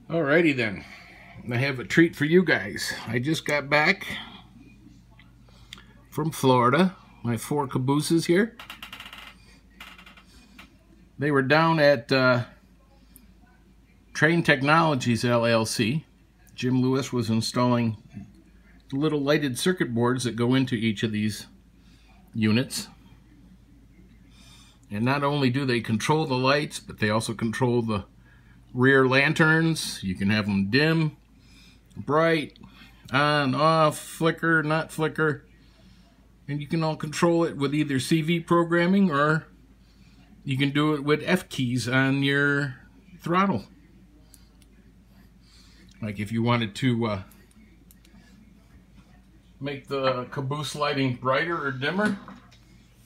Alrighty then, I have a treat for you guys. I just got back from Florida. My 4 cabooses here. They were down at Train Technologies LLC. Jim Lewis was installing the little lighted circuit boards that go into each of these units. And not only do they control the lights, but they also control the rear lanterns. You can have them dim, bright, on, off, flicker, not flicker. And you can all control it with either CV programming, or you can do it with F keys on your throttle. Like if you wanted to make the caboose lighting brighter or dimmer,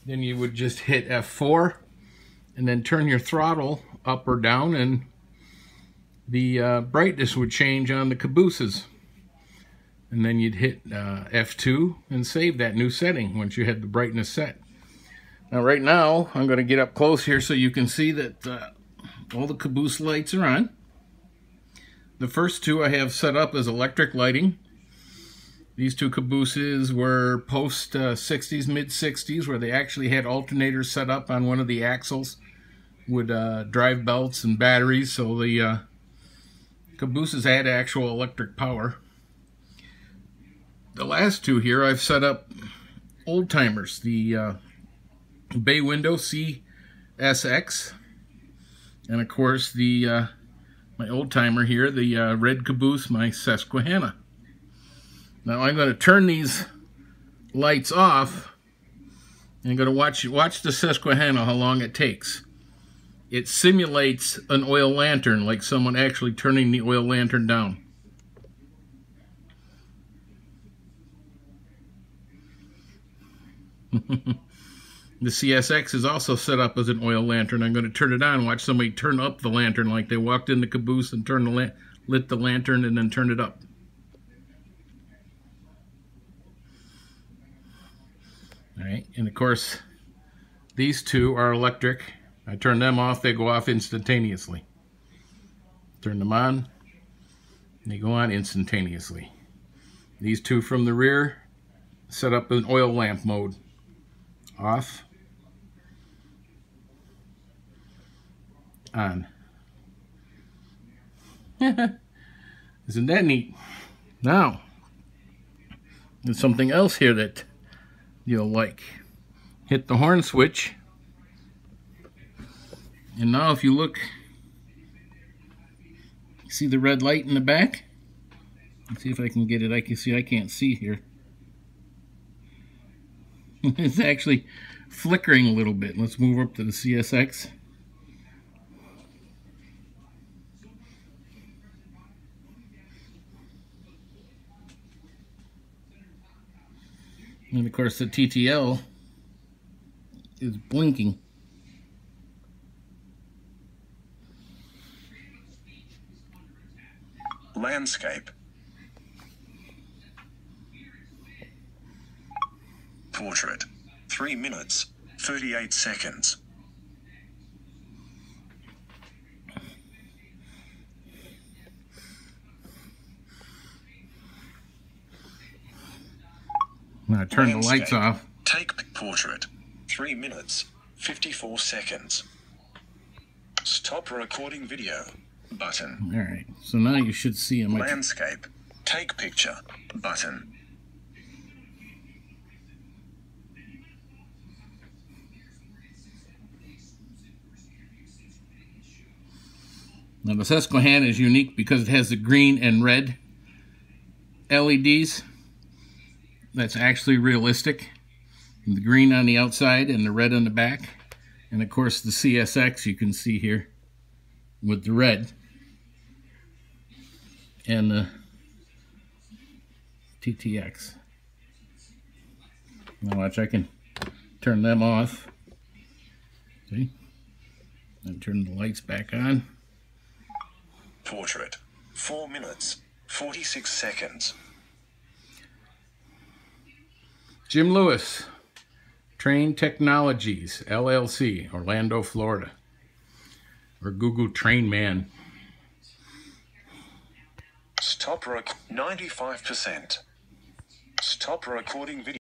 then you would just hit F4 and then turn your throttle up or down, and the brightness would change on the cabooses. And then you'd hit F2 and save that new setting once you had the brightness set. Now right now, I'm going to get up close here so you can see that all the caboose lights are on. The first 2 I have set up as electric lighting. These 2 cabooses were post 60s, mid 60s, where they actually had alternators set up on one of the axles with drive belts and batteries, so the cabooses had actual electric power. The last 2 here I've set up old timers, the bay window CSX, and of course the my old timer here, the red caboose, my Susquehanna. Now I'm going to turn these lights off and I'm going to watch the Susquehanna, how long it takes. It simulates an oil lantern, like someone actually turning the oil lantern down. The CSX is also set up as an oil lantern. I'm going to turn it on, watch somebody turn up the lantern like they walked in the caboose and lit the lantern and then turned it up. Alright, and of course these 2 are electric. I turn them off, they go off instantaneously. Turn them on, they go on instantaneously. These 2 from the rear set up in oil lamp mode. Off, on. Isn't that neat? Now, there's something else here that you'll like. Hit the horn switch, and now if you look, see the red light in the back? Let's see if I can get it. I can't see here. It's actually flickering a little bit. Let's move up to the CSX. And of course the TTL is blinking. Landscape. Portrait. 3 minutes, 38 seconds. Now turn the lights off. Take portrait. 3 minutes, 54 seconds. Stop recording video. Button. Alright, so now you should see them. Landscape. Take picture. Button. Now the Susquehanna is unique because it has the green and red LEDs. That's actually realistic. And the green on the outside and the red on the back. And of course the CSX you can see here with the red. And the TTX. Now watch, I can turn them off. See? And turn the lights back on. Portrait. 4 minutes, 46 seconds. Jim Lewis, Train Technologies, LLC, Orlando, Florida. Or Google Train Man. Stop 95%. Stop recording video.